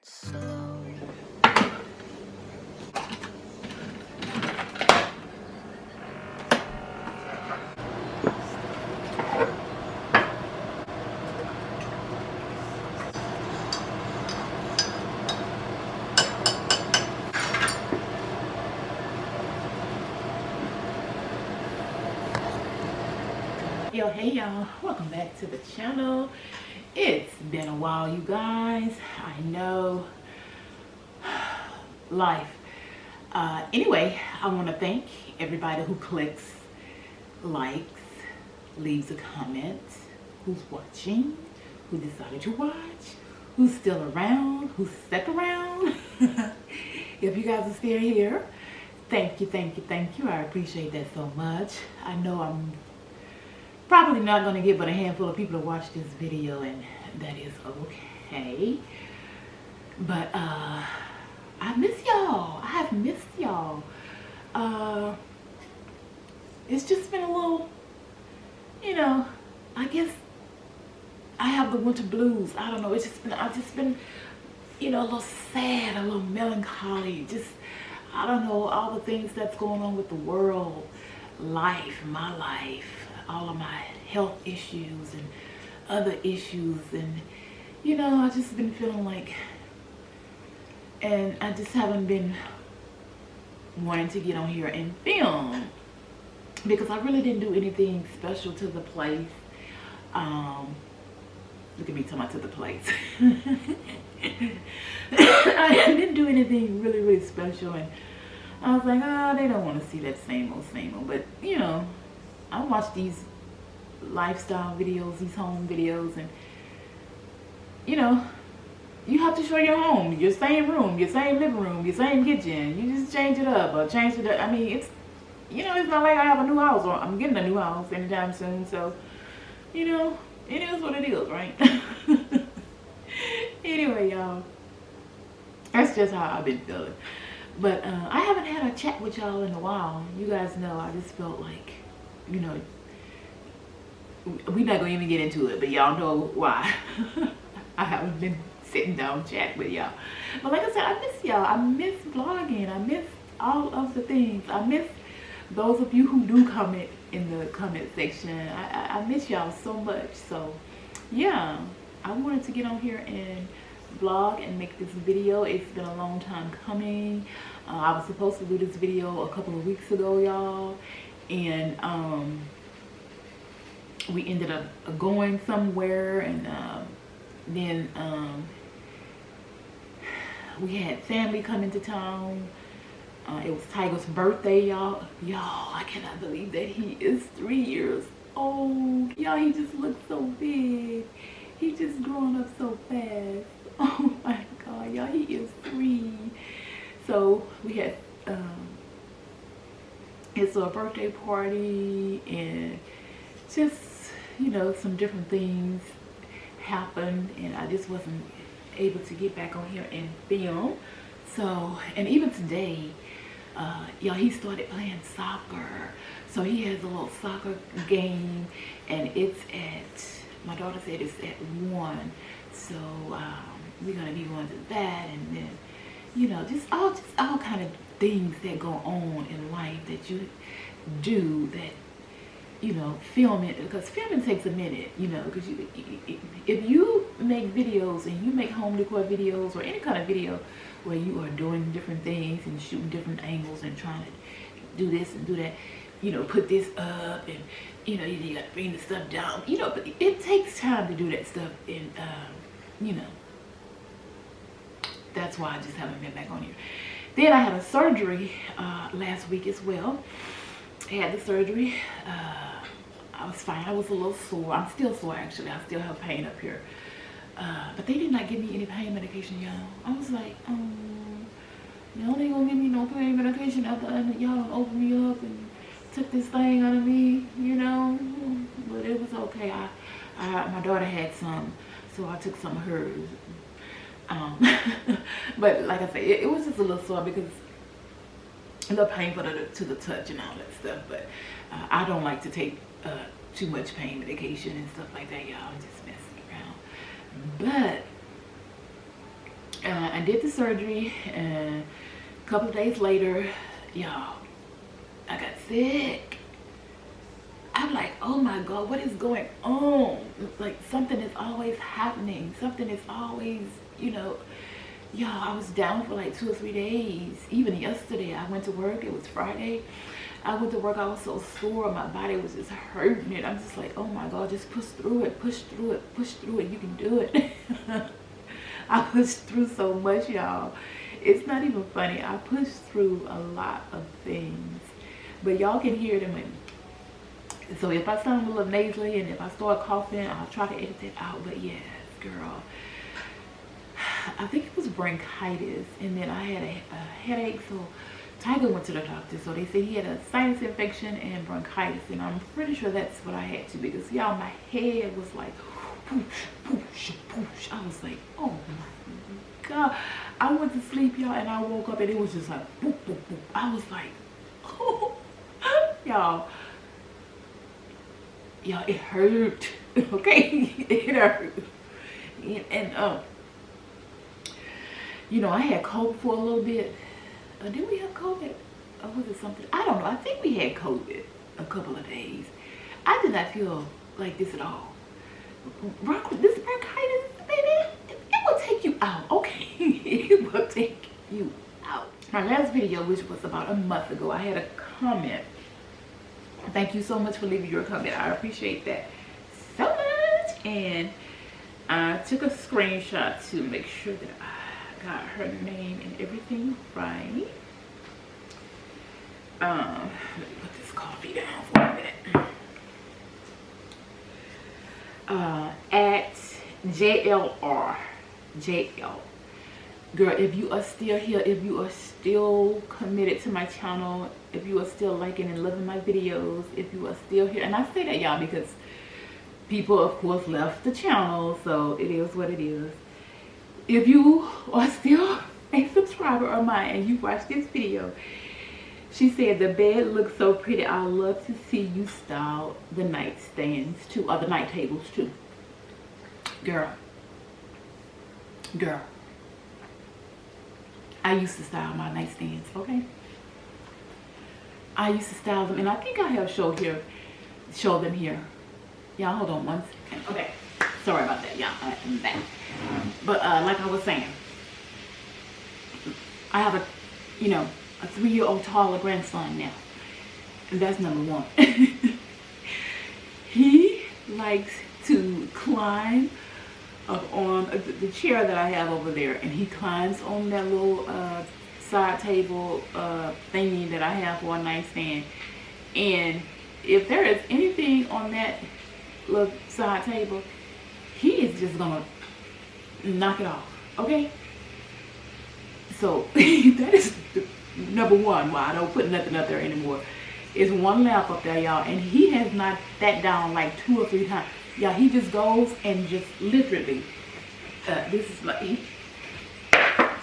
slow. Yo, hey y'all, welcome back to the channel. It's been a while, you guys. I know, life. Anyway, I want to thank everybody who clicks, likes, leaves a comment, who's watching, who decided to watch, who's still around, who's stuck around. If you guys are still here, thank you, thank you, thank you. I appreciate that so much. I know I'm probably not going to get but a handful of people to watch this video, and that is okay. But I miss y'all. I have missed y'all. It's just been a little, I guess I have the winter blues. I don't know. I've just been, a little sad, a little melancholy. Just, I don't know, all the things that's going on with the world, life, my life, all of my health issues and other issues, and I just been feeling like, and I just haven't been wanting to get on here and film because I really didn't do anything special to the place. Look at me talking about to the place. I didn't do anything really special, and I was like, they don't want to see that same old, but I watch these lifestyle videos, these home videos, and you have to show your home, your same room, your same living room, your same kitchen. You just change it up or change it up. I mean, it's not like I have a new house or I'm getting a new house anytime soon, so it is what it is, right? Anyway, y'all, that's just how I've been feeling. But I haven't had a chat with y'all in a while. You guys know I just felt like, we're not gonna even get into it, but y'all know why. I haven't been sitting down chat with y'all. But like I said, I miss y'all. I miss vlogging. I miss all of the things. I miss those of you who do comment in the comment section. I miss y'all so much. So yeah, I wanted to get on here and vlog and make this video. It's been a long time coming. I was supposed to do this video a couple of weeks ago, y'all, and we ended up going somewhere, and then we had family come into town. It was Tiger's birthday, y'all. Y'all, I cannot believe that he is 3 years old. Y'all, he just looks so big. He just growing up so fast. Oh my God, y'all, he is 3. So we had it's a birthday party, and just some different things happened, and I just wasn't able to get back on here and film. So, and even today, y'all, he started playing soccer. So he has a little soccer game, and it's at, my daughter said it's at 1. So we're gonna be going to that, and then just all kind of things that go on in life that you do that film it, because filming takes a minute, because if you make videos and you make home decor videos or any kind of video where you are doing different things and shooting different angles and trying to do this and do that, put this up, and you got to bring the stuff down, but it takes time to do that stuff, and that's why I just haven't been back on here. Then I had a surgery last week as well. I had the surgery. I was fine. I was a little sore. I'm still sore, actually. I still have pain up here. But they did not give me any pain medication, y'all. I was like, y'all ain't gonna give me no pain medication after y'all done opened me up and took this thing out of me, But it was okay. My daughter had some, so I took some of hers. But like I said, it was just a little sore because a little painful to the touch and all that stuff, but I don't like to take too much pain medication and stuff like that, y'all. I'm just messing around. But and did the surgery, and a couple of days later, y'all, I got sick. I'm like, oh my God, what is going on? Like, something is always happening. Something is always, you know, y'all, I was down for like 2 or 3 days. Even yesterday, I went to work. It was Friday. I went to work. I was so sore. My body was just hurting. And I'm just like, oh my God, just push through it. Push through it. Push through it. You can do it. I pushed through so much, y'all. It's not even funny. I pushed through a lot of things. But y'all can hear them. So if I sound a little nasally and if I start coughing, I'll try to edit it out. But yes, girl, I think it was bronchitis, and then I had a headache. So Tiger went to the doctor, so they said he had a sinus infection and bronchitis, and I'm pretty sure that's what I had to, because y'all, my head was like poosh, poosh, poosh. I was like, oh my God. I went to sleep, y'all, and I woke up and it was just like boop, boop, boop. I was like, oh, y'all, it hurt. Okay, it hurt. And you know, I had COVID for a little bit. Did we have COVID? Or was it something? I don't know. I think we had COVID a couple of days. I did not feel like this at all. This bronchitis, baby, it will take you out. Okay, it will take you out. My last video, which was about a month ago, I had a comment. Thank you so much for leaving your comment. I appreciate that so much. And I took a screenshot to make sure that I got her name and everything right. Let me put this coffee down for a minute. At JLR. Girl, if you are still here, if you are still committed to my channel, if you are still liking and loving my videos, if you are still here, and I say that, y'all, because people, of course, left the channel, so it is what it is. If you are still a subscriber of mine and you watch this video, she said, the bed looks so pretty. I love to see you style the nightstands too, or the night tables too. Girl, I used to style my nightstands, okay? I used to style them, and I think I have show them here. Y'all, hold on one second. Okay, sorry about that, y'all. I'm back. But like I was saying, I have a 3-year-old toddler grandson now, and that's number one. He likes to climb up on the chair that I have over there, and he climbs on that little side table thingy that I have for a nightstand. And if there is anything on that little side table, he is just gonna knock it off, okay? So that is number one why I don't put nothing up there anymore. It's one lamp up there, y'all, and he has knocked that down like 2 or 3 times. Yeah, he just goes and just literally, this is like,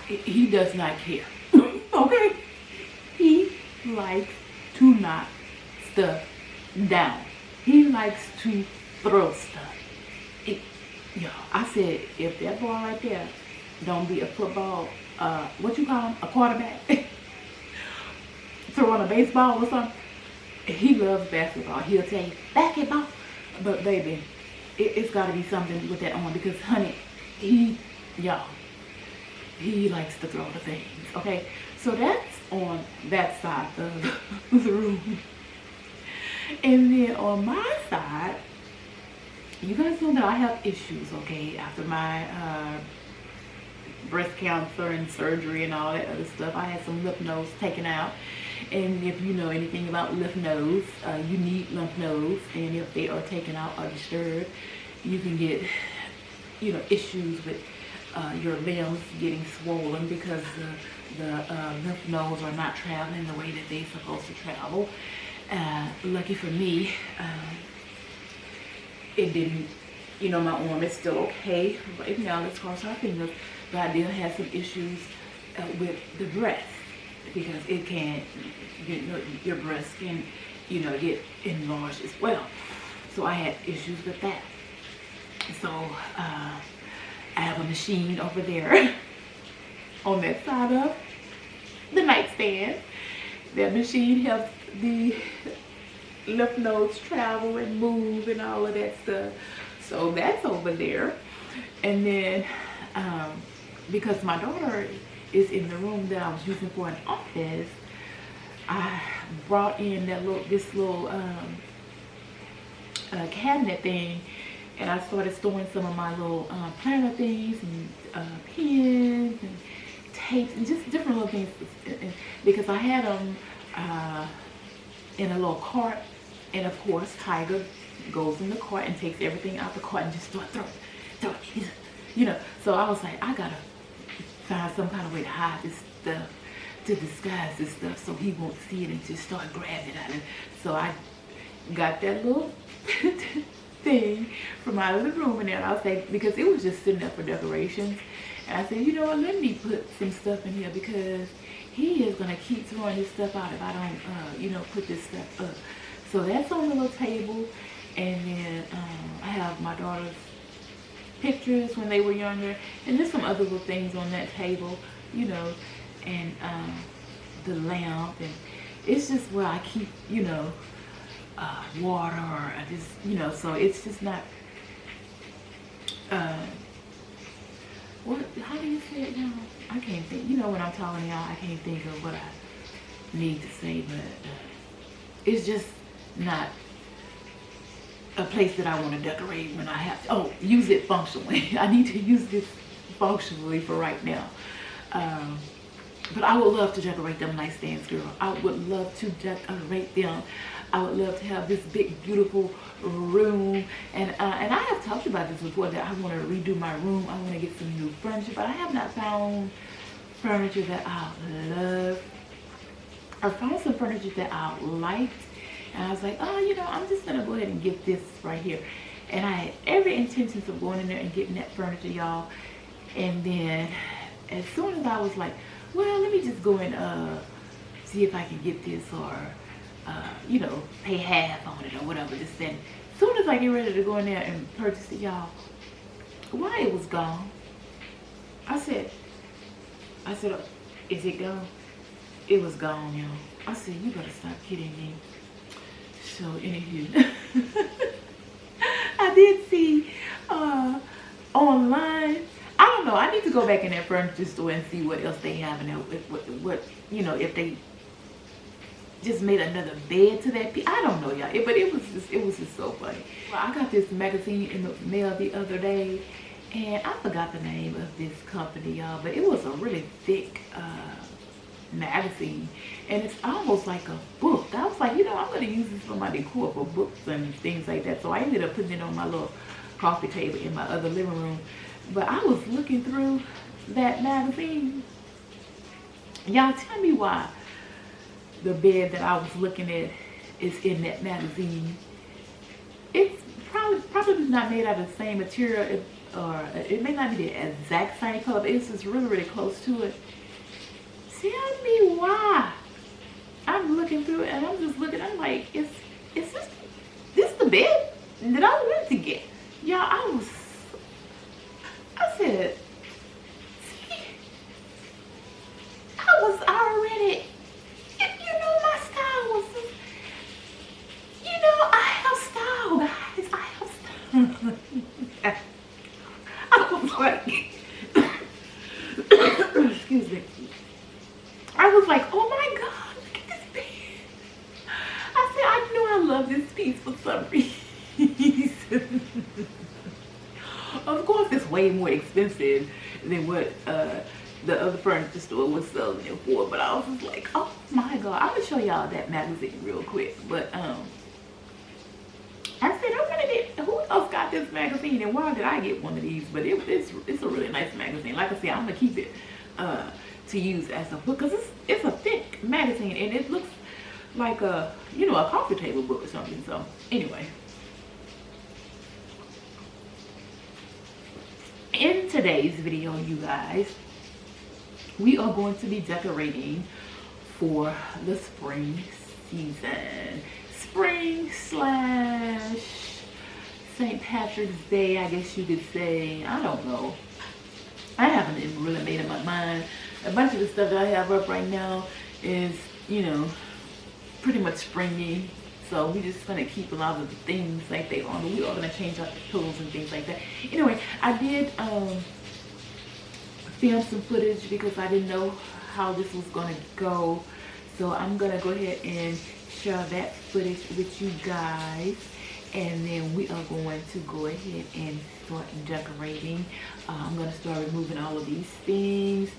he does not care, okay? He likes to knock stuff down. He likes to throw stuff. Y'all, I said, if that boy right there don't be a football, what you call him, a quarterback, throwing a baseball or something, he loves basketball. He'll tell you, basketball, but baby, it's got to be something with that on, because honey, he likes to throw the things, okay? So that's on that side of the room. And then on my side, you guys know that I have issues, okay? After my breast cancer and surgery and all that other stuff, I had some lymph nodes taken out. And if you know anything about lymph nodes, you need lymph nodes, and if they are taken out or disturbed, you can get, issues with your limbs getting swollen because the lymph nodes are not traveling the way that they're supposed to travel. Lucky for me, it didn't, my arm is still okay. Right now, let's cross our fingers. But I did have some issues with the breast, because it can, your breast can, get enlarged as well. So I had issues with that. So I have a machine over there on that side of the nightstand. That machine helps the lymph nodes travel and move and all of that stuff. So that's over there. And then because my daughter is in the room that I was using for an office, I brought in this little cabinet thing, and I started storing some of my little planner things and pens and tapes and just different little things, because I had them in a little cart, and of course Tiger goes in the cart and takes everything out the cart and just start throwing, you know. So I was like, I gotta find some kind of way to hide this stuff, to disguise this stuff, so he won't see it and just start grabbing it out of it. So I got that little thing from out of the room, and then I was like, because it was just sitting there for decorations, and I said, you know what, let me put some stuff in here, because he is gonna keep throwing this stuff out if I don't you know, put this stuff up. So that's on the little table. And then I have my daughter's pictures when they were younger, and there's some other little things on that table, you know, and the lamp, and it's just where I keep, you know, water, or I just, you know, so it's just not how do you say it now? I can't think, you know, when I'm talking to y'all, I can't think of what I need to say, but it's just not a place that I want to decorate when I have to. Oh, use it functionally. I need to use this functionally for right now. But I would love to decorate them nightstands, girl. I would love to decorate them. I would love to have this big, beautiful room. And I have talked about this before, that I want to redo my room. I want to get some new furniture, but I have not found furniture that I love. I found some furniture that I liked, and I was like, oh, you know, I'm just gonna go ahead and get this right here. And I had every intentions of going in there and getting that furniture, y'all. And then as soon as I was like, well, let me just go and see if I can get this, or you know, pay half on it or whatever, just then. As soon as I get ready to go in there and purchase it, y'all, why, it was gone. I said, is it gone? It was gone, y'all. I said, you better stop kidding me. So anywho, I did see online, I don't know, I need to go back in that furniture store and see what else they have in there, what you know, if they just made another bed to that piece. I don't know, y'all, but it was just so funny. Well, I got this magazine in the mail the other day, and I forgot the name of this company, y'all, but it was a really thick magazine, and it's almost like a book. I was like, you know, I'm going to use this for my decor, for books and things like that. So I ended up putting it on my little coffee table in my other living room. But I was looking through that magazine. Y'all, tell me why the bed that I was looking at is in that magazine. It's probably not made out of the same material, or it may not be the exact same color, but it's just really, really close to it. Tell me why. I'm looking through it, and I'm just looking, I'm like, is this the bed that I wanted to get? Y'all, I said, see, I was already, if you know my style was, you know, I have style, guys, I have style. I was like, excuse me. I was like, oh my God, look at this bed. I said, I know I love this piece for some reason. Of course, it's way more expensive than what the other furniture store was selling it for. But I was just like, oh my God. I'm going to show y'all that magazine real quick. But I said, I wanted it. Who else got this magazine? And why did I get one of these? But it's a really nice magazine. Like I said, I'm going to keep it to use as a book, because it's a thick magazine, and it looks like a, you know, a coffee table book or something. So anyway, in today's video, you guys, we are going to be decorating for the spring season. Spring / St. Patrick's Day, I guess you could say. I don't know. I haven't even really made up my mind. A bunch of the stuff that I have up right now is, you know, pretty much springy. So we're just gonna keep a lot of the things like they are. We are gonna change out the pillows and things like that. Anyway, I did film some footage because I didn't know how this was gonna go. So I'm gonna go ahead and share that footage with you guys. And then we are going to go ahead and start decorating. I'm gonna start removing all of these things.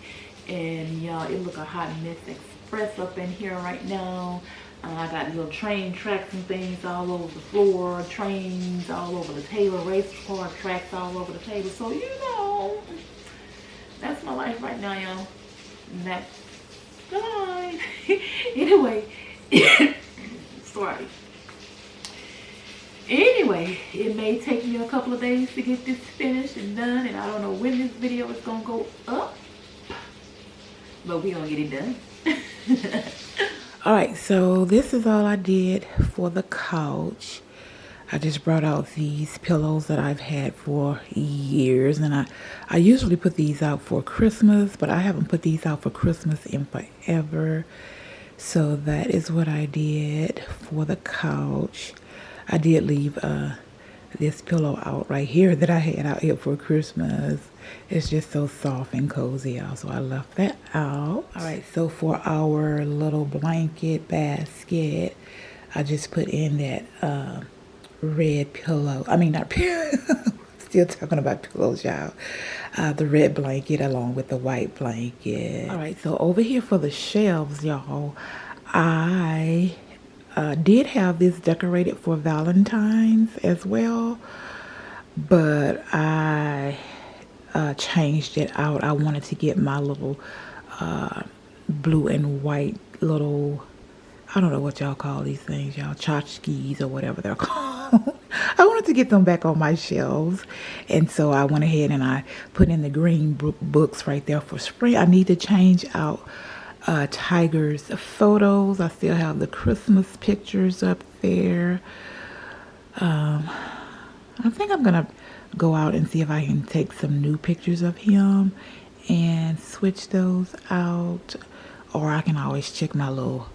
And y'all, it look a hot mess express up in here right now. I got little train tracks and things all over the floor, trains all over the table, race car tracks all over the table. So, you know, that's my life right now, y'all. That's the life. Anyway, sorry. Anyway, it may take me a couple of days to get this finished and done, and I don't know when this video is gonna go up, but we're gonna get it done. All right, so this is all I did for the couch. I just brought out these pillows that I've had for years, and I usually put these out for Christmas, but I haven't put these out for Christmas in forever. So that is what I did for the couch. I did leave this pillow out right here that I had out here for Christmas. It's just so soft and cozy, y'all, so I left that out. All right, so for our little blanket basket, I just put in that red pillow. I mean, not pillow. Still talking about pillows, y'all. The red blanket along with the white blanket. All right, so over here for the shelves, y'all, I did have this decorated for Valentine's as well, but I changed it out. I wanted to get my little blue and white little, I don't know what y'all call these things, y'all, tchotchkes or whatever they're called. I wanted to get them back on my shelves, and so I went ahead and I put in the green books right there for spring. I need to change out Tiger's photos. I still have the Christmas pictures up there. I think I'm gonna go out and see if I can take some new pictures of him and switch those out, or I can always check my little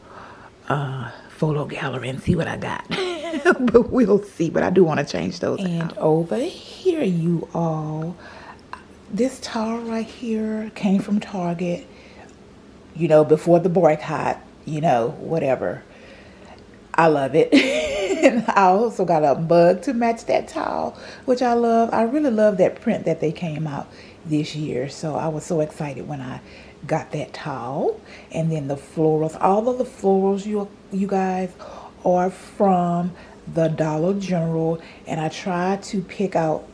photo gallery and see what I got. But we'll see. But I do want to change those out. Over here, you all, this towel right here came from Target, you know, before the boycott, you know, whatever. I love it. And I also got a mug to match that towel, which I love. I really love that print that they came out this year. So I was so excited when I got that towel. And then the florals, all of the florals, you guys, are from the Dollar General. And I tried to pick out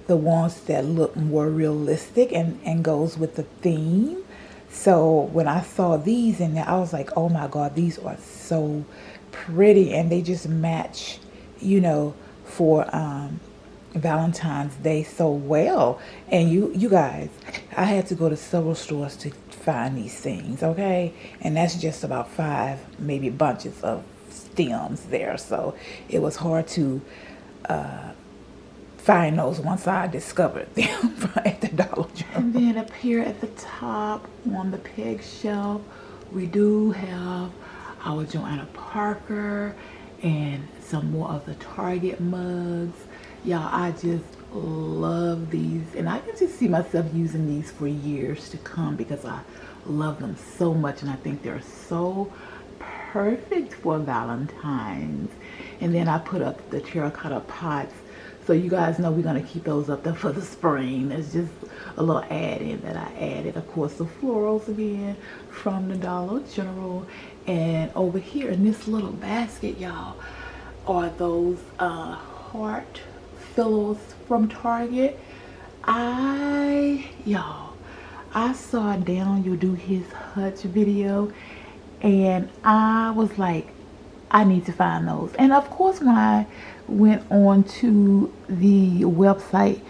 the ones that look more realistic and goes with the theme. So when I saw these in there, I was like, oh my God, these are so pretty, and they just match, you know, for Valentine's Day so well. And you guys, I had to go to several stores to find these things, okay? And that's just about 5 maybe bunches of stems there, so it was hard to find those once I discovered them at the Dollar General. And then up here at the top on the peg shelf, we do have our Joanna Parker and some more of the Target mugs. Y'all, I just love these, and I can just see myself using these for years to come because I love them so much, and I think they're so perfect for Valentine's. And then I put up the terracotta pots, so you guys know we're going to keep those up there for the spring. There's just a little add-in that I added. Of course, the florals again from the Dollar General. And over here in this little basket, y'all, are those heart pillows from Target. Y'all, I saw Daniel do his Hutch video, and I was like, I need to find those. And of course, when I went on to the website,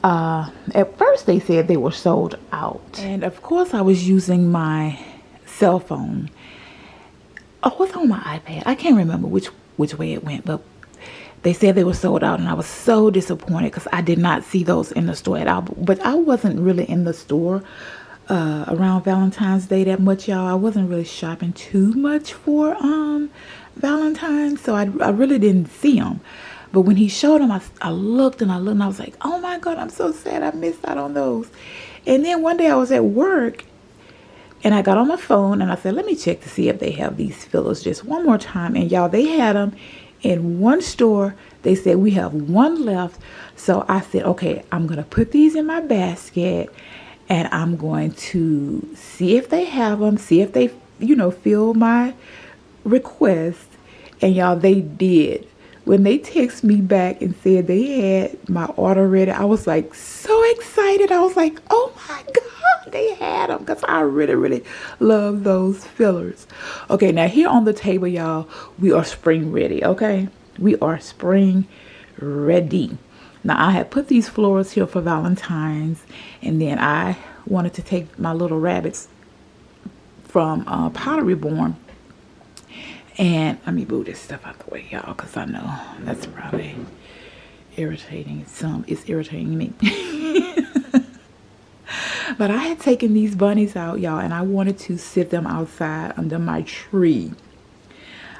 at first they said they were sold out. And of course, I was using my cell phone. Oh, it was on my iPad. I can't remember which way it went, but they said they were sold out, and I was so disappointed because I did not see those in the store at all. But I wasn't really in the store around Valentine's Day that much, y'all. I wasn't really shopping too much for Valentine's, so I really didn't see them. But when he showed them, I looked and I looked, and I was like, oh my God, I'm so sad I missed out on those. And then one day I was at work, and I got on my phone, and I said, let me check to see if they have these fillers just one more time. And y'all, they had them in one store. They said, we have one left. So I said, okay, I'm going to put these in my basket, and I'm going to see if they have them, see if they, fill my request. And y'all, they did. When they text me back and said they had my order ready, I was like so excited. I was like, oh my God, they had them, because I really, really love those fillers. Okay, now here on the table, y'all, we are spring ready, okay? We are spring ready. Now, I had put these florals here for Valentine's, and then I wanted to take my little rabbits from Pottery Barn. And let me move this stuff out the way, y'all, because I know that's probably irritating. It's irritating me. But I had taken these bunnies out, y'all, and I wanted to sit them outside under my tree.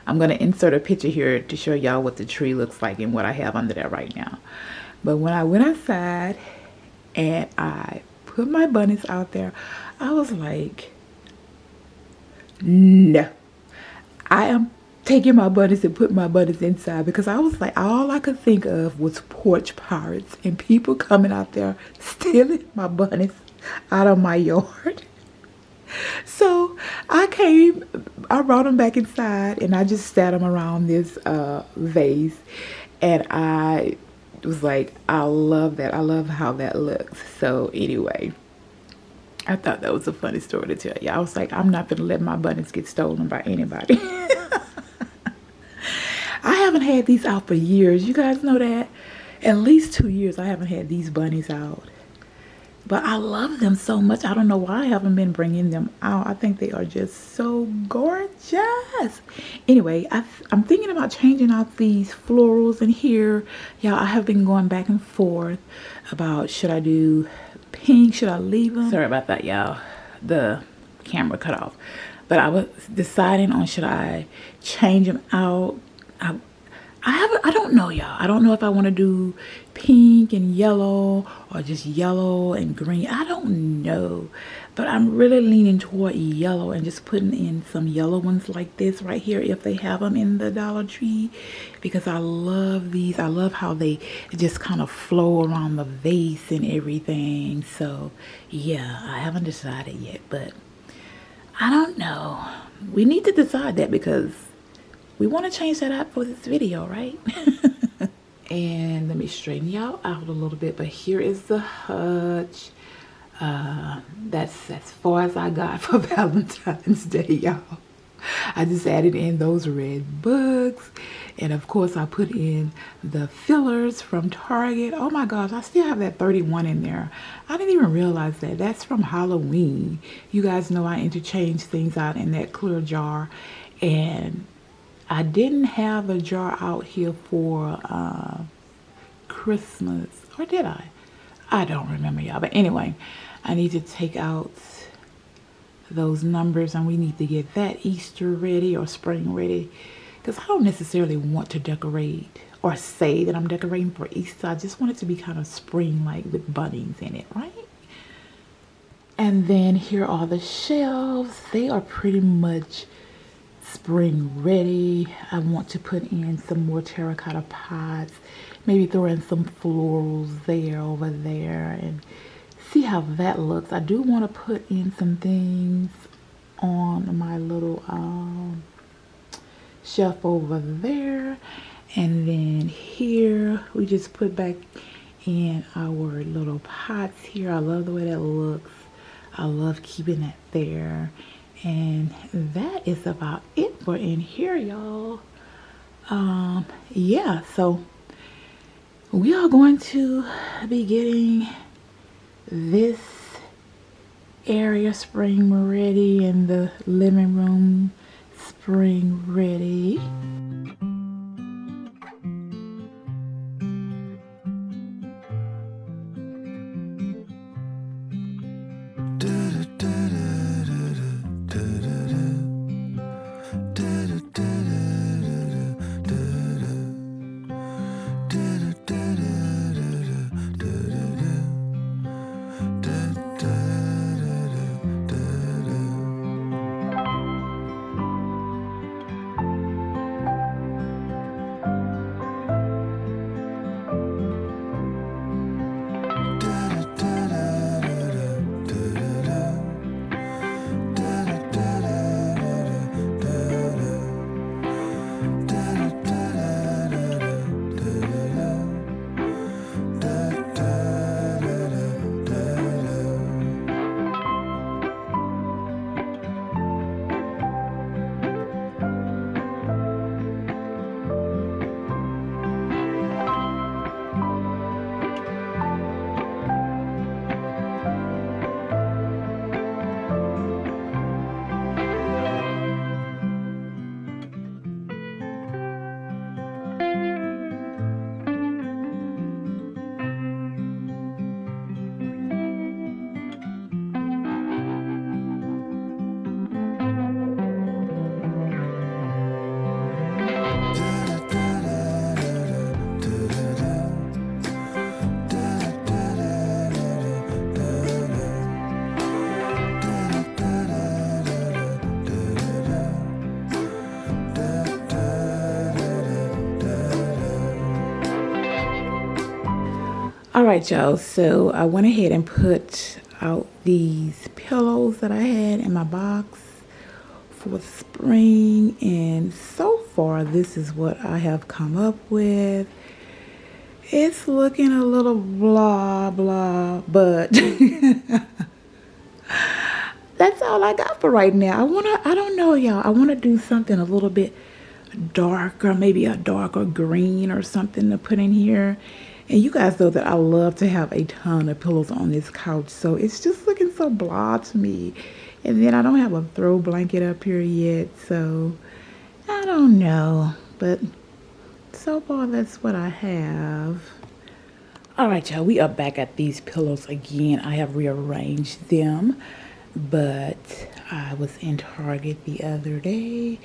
I'm going to insert a picture here to show y'all what the tree looks like and what I have under there right now. But when I went outside and I put my bunnies out there, I was like, no. I am taking my bunnies and putting my bunnies inside, because I was like, all I could think of was porch pirates and people coming out there stealing my bunnies out of my yard. So I brought them back inside, and I just sat them around this vase, and I was like, I love that. I love how that looks. So anyway, I thought that was a funny story to tell you. I was like, I'm not going to let my bunnies get stolen by anybody. I haven't had these out for years. You guys know that? At least 2 years I haven't had these bunnies out. But I love them so much. I don't know why I haven't been bringing them out. I think they are just so gorgeous. Anyway, I'm thinking about changing out these florals in here. Y'all, I have been going back and forth about, should I do pink? Should I leave them? Sorry about that, y'all. The camera cut off. But I was deciding on, should I change them out? I don't know, y'all. I don't know if I want to do pink and yellow or just yellow and green. I don't know. But I'm really leaning toward yellow and just putting in some yellow ones like this right here, if they have them in the Dollar Tree, because I love these. I love how they just kind of flow around the vase and everything. So yeah, I haven't decided yet, but I don't know. We need to decide that, because we want to change that up for this video, right? And let me straighten y'all out a little bit. But here is the hutch. That's as far as I got for Valentine's Day, y'all. I just added in those red books. And of course, I put in the fillers from Target. Oh my gosh, I still have that 31 in there. I didn't even realize that. That's from Halloween. You guys know I interchange things out in that clear jar. And I didn't have a jar out here for Christmas, or did I? I don't remember, y'all. But anyway, I need to take out those numbers, and we need to get that Easter ready or spring ready, because I don't necessarily want to decorate or say that I'm decorating for Easter. I just want it to be kind of spring-like with bunnies in it, right? And then here are the shelves. They are pretty much spring ready. I want to put in some more terracotta pots, maybe throw in some florals there, over there, and see how that looks. I do want to put in some things on my little shelf over there. And then here we just put back in our little pots here. I love the way that looks. I love keeping that there. And that is about it for in here, y'all. Yeah, so we are going to be getting this area spring ready and the living room spring ready. right, y'all. So I went ahead and put out these pillows that I had in my box for the spring, and so far this is what I have come up with. It's looking a little blah blah, but that's all I got for right now. I don't know, y'all. I wanna do something a little bit darker, maybe a darker green or something to put in here. And you guys know that I love to have a ton of pillows on this couch, so it's just looking so blah to me. And then I don't have a throw blanket up here yet, so I don't know. But so far, that's what I have. All right, y'all, we are back at these pillows again. I have rearranged them, but I was in Target the other day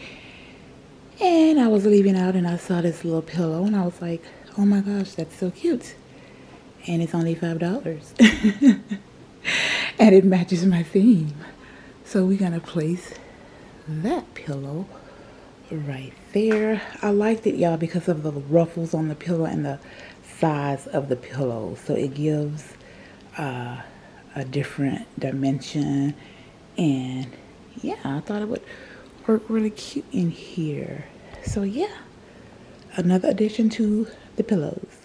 and I was leaving out and I saw this little pillow and I was like, oh my gosh, that's so cute. And it's only $5. And it matches my theme. So we're gonna place that pillow right there. I liked it, y'all, because of the ruffles on the pillow and the size of the pillow. So it gives a different dimension. And yeah, I thought it would work really cute in here. So yeah, another addition to the pillows.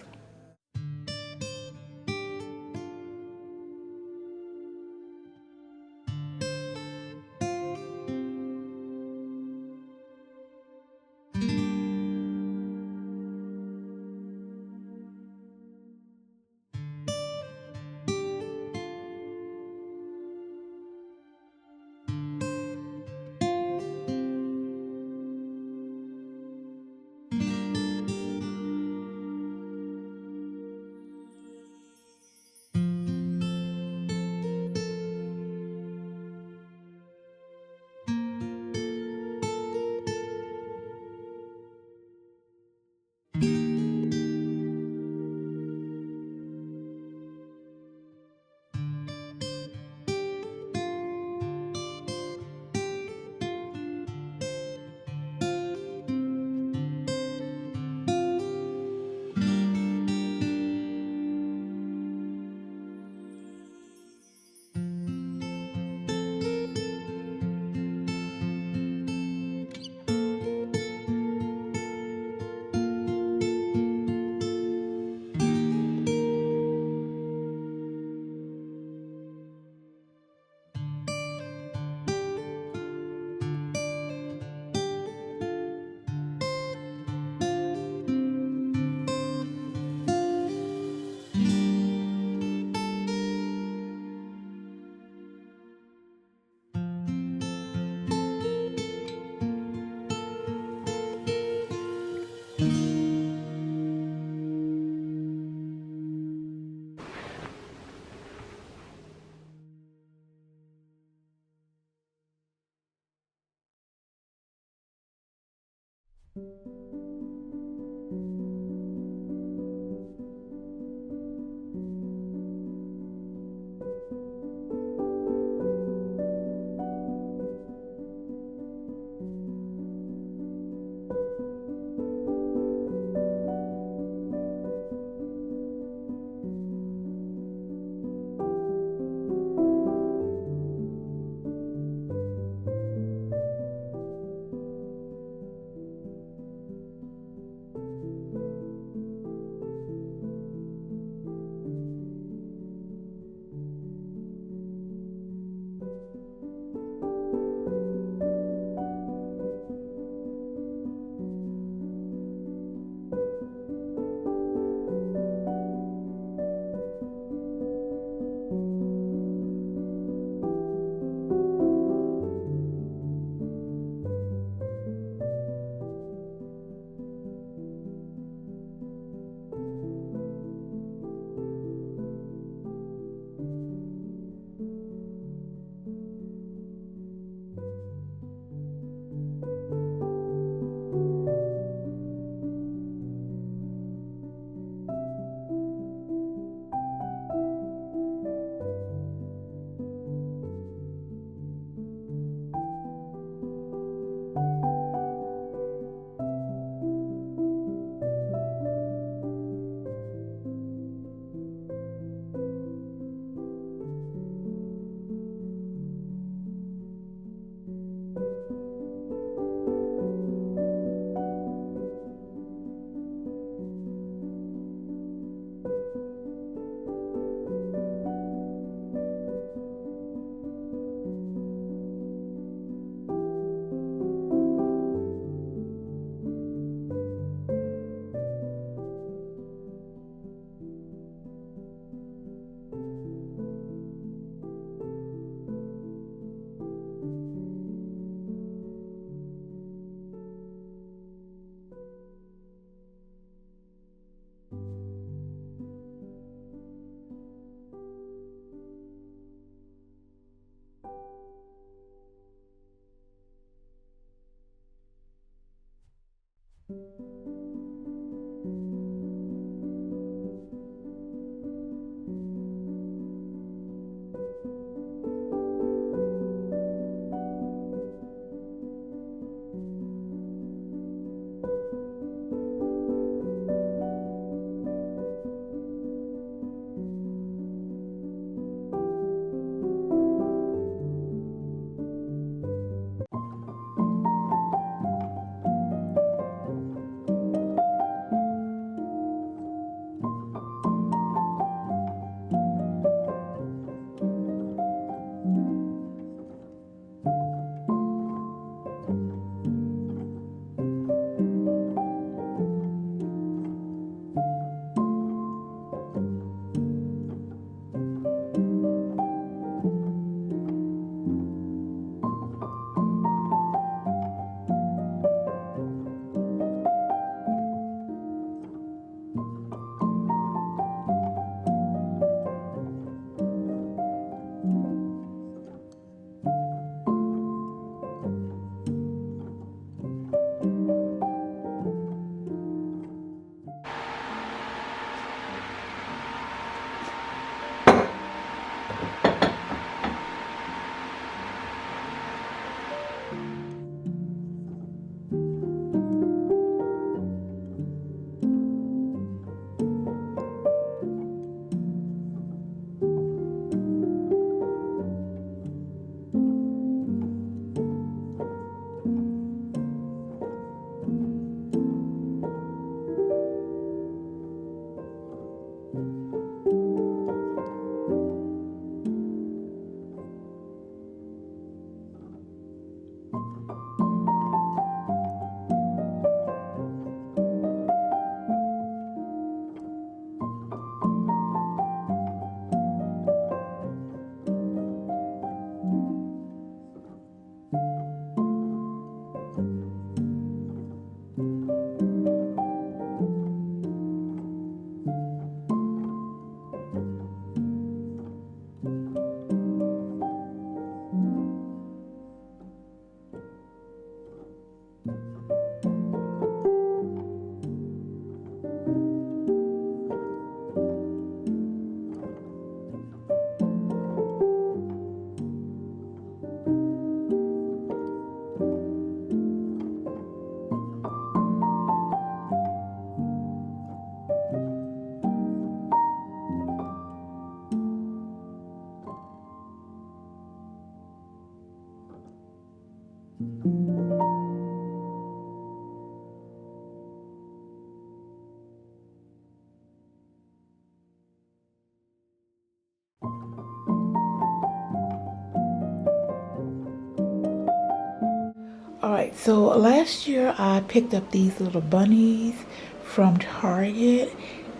Alright, so last year I picked up these little bunnies from Target,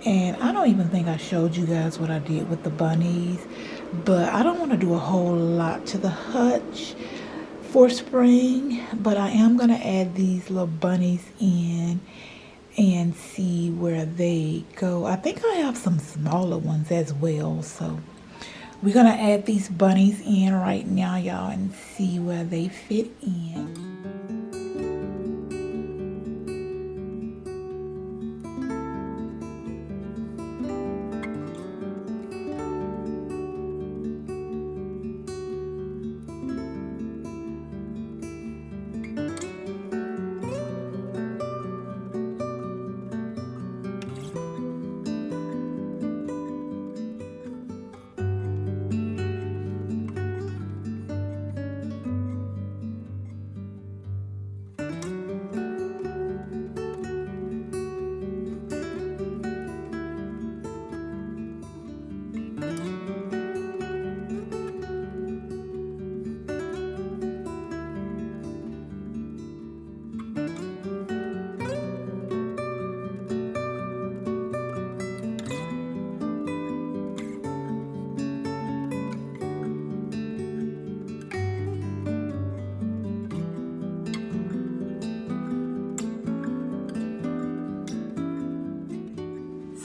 and I don't even think I showed you guys what I did with the bunnies, but I don't want to do a whole lot to the hutch for spring, but I am going to add these little bunnies in and see where they go. I think I have some smaller ones as well, so we're going to add these bunnies in right now, y'all, and see where they fit in.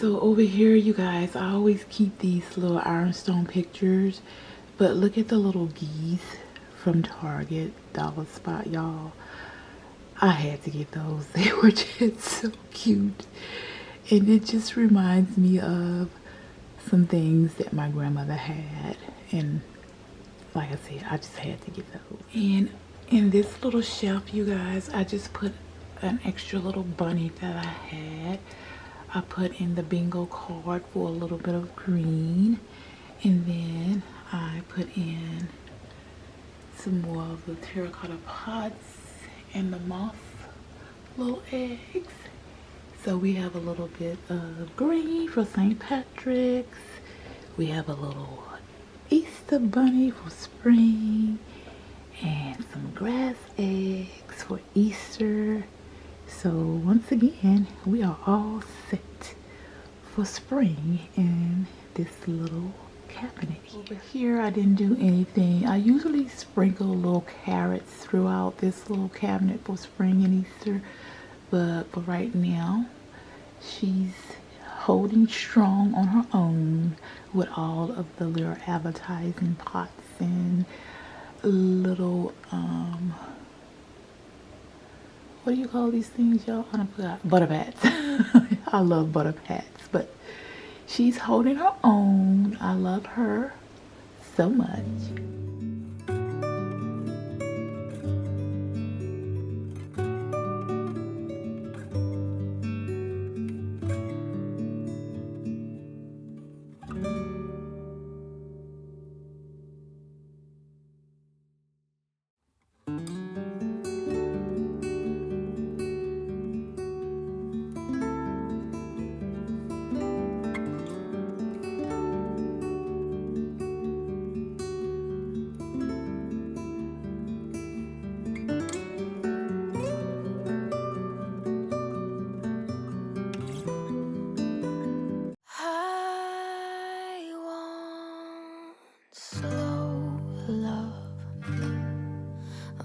So over here, you guys, I always keep these little ironstone pictures, but look at the little geese from Target, Dollar Spot, y'all. I had to get those. They were just so cute. And it just reminds me of some things that my grandmother had. And like I said, I just had to get those. And in this little shelf, you guys, I just put an extra little bunny that I had. I put in the bingo card for a little bit of green. And then I put in some more of the terracotta pots and the moss little eggs. So we have a little bit of green for St. Patrick's. We have a little Easter bunny for spring. And some grass eggs for Easter. So once again, we are all set for spring in this little cabinet here. Over here, I didn't do anything. I usually sprinkle little carrots throughout this little cabinet for spring and Easter, but for right now, she's holding strong on her own with all of the little advertising pots and little what do you call these things, y'all? I don't forgot. Butter pats. I love butter pats, but she's holding her own. I love her so much.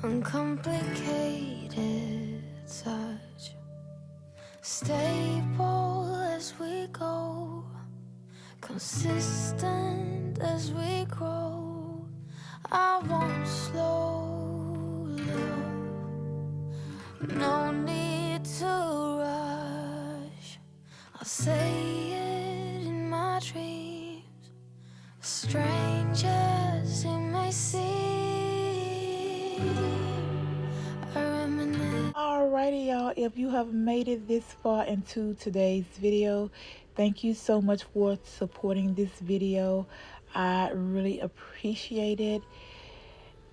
Uncomplicated touch, stable as we go, consistent as we grow. I won't slow love, no need to rush. I'll say it in my dreams, strange as it may seem. Alrighty, y'all, if you have made it this far into today's video, thank you so much for supporting this video. I really appreciate it,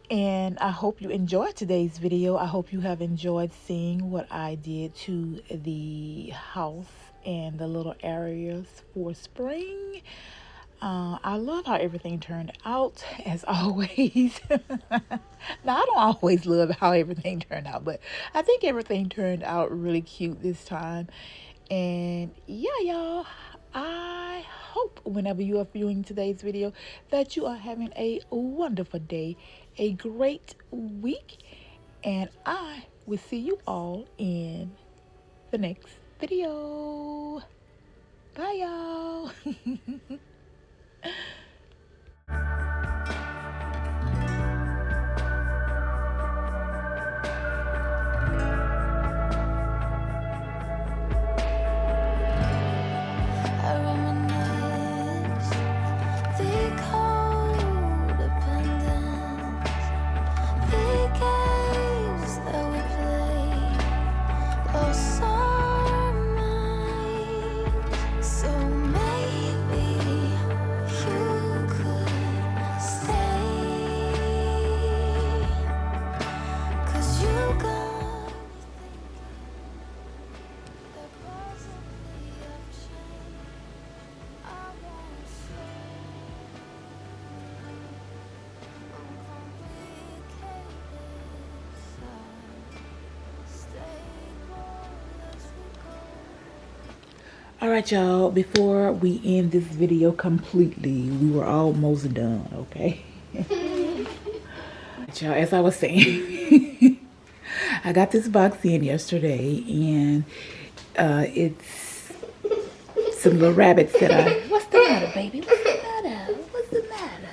and I hope you enjoyed today's video. I hope you have enjoyed seeing what I did to the house and the little areas for spring. I love how everything turned out, as always. Now, I don't always love how everything turned out, but I think everything turned out really cute this time. And yeah, y'all, I hope whenever you are viewing today's video that you are having a wonderful day, a great week, and I will see you all in the next video. Bye, y'all. All right, y'all, before we end this video completely, we were almost done, okay? Y'all, as I was saying, I got this box in yesterday, and it's some little rabbits that I... What's the matter, baby? What's the matter? What's the matter?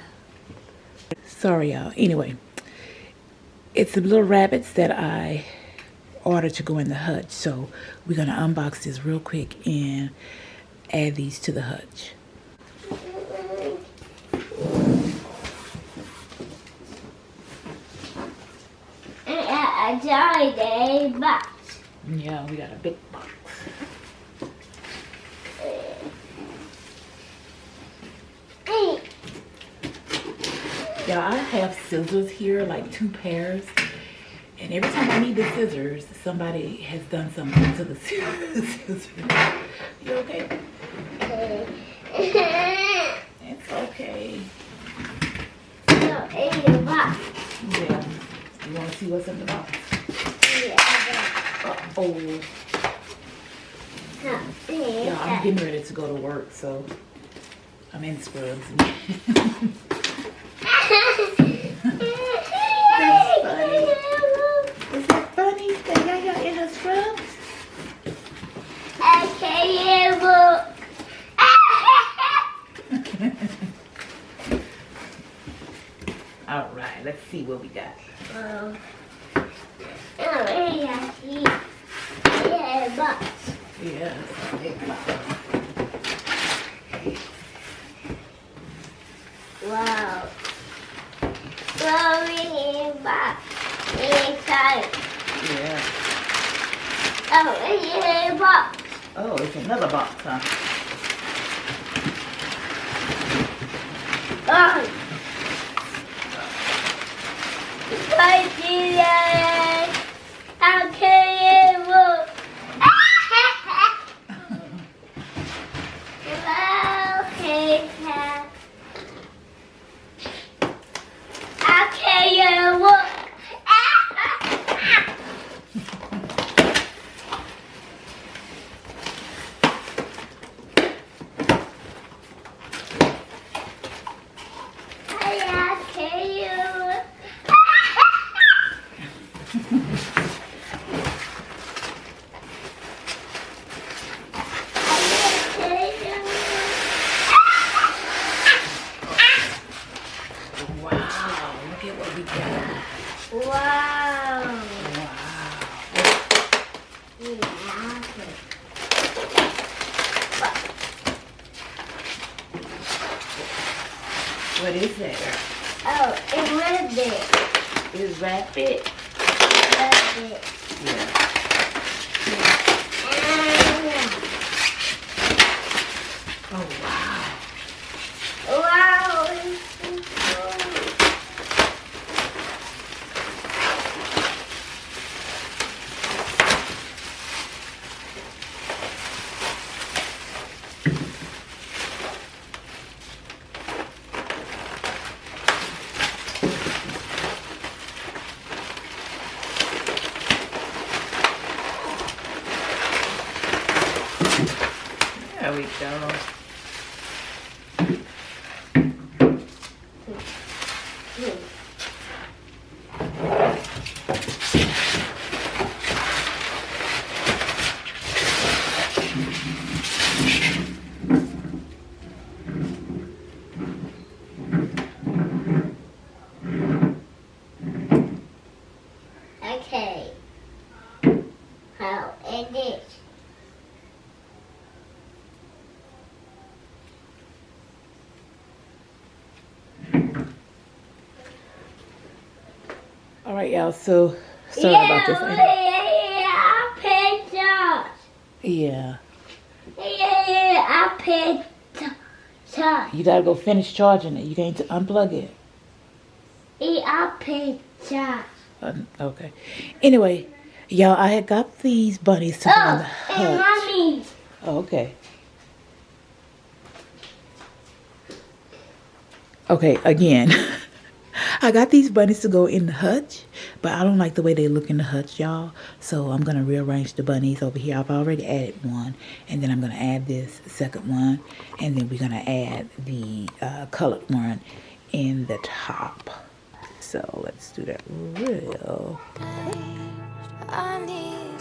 Sorry, y'all. Anyway, it's some little rabbits that I order to go in the hutch. So we're gonna unbox this real quick and add these to the hutch. A giant box. Yeah, we got a big box. Yeah, I have scissors here, like 2 pairs. And every time I need the scissors, somebody has done something to the scissors. You okay? It's okay. No, in the box. Yeah. You want to see what's in the box? Yeah. Uh-oh. Yeah, I'm getting ready to go to work, so I'm in scrubs. That's funny. Is that funny that Yaya in her scrubs? Okay, look. All right, let's see what we got. Oh, yeah, box. Yeah, it's a big box. Wow. Glory box. Inside. Yeah. Oh, yeah, box. Oh, it's another box, huh? Oh. How can you look? Okay, how can you look? Wow, look at what we got. Wow. What is that? Oh, it's rabbit. Is rabbit? Rabbit. Yeah. Oh, wow. Wow. There we go. Okay. How and this. All right, y'all. So sorry about this. I pictures. Yeah. Yeah, I pictures. You gotta go finish charging it. You can't unplug it. I pictures. Okay. Anyway, y'all, I had got these bunnies to go in the Oh, and hutch. mommy's. Oh, okay. Okay, again. I got these bunnies to go in the hutch, but I don't like the way they look in the hutch, y'all. So I'm going to rearrange the bunnies over here. I've already added one, and then I'm going to add this second one, and then we're going to add the colored one in the top. So let's do that real. I need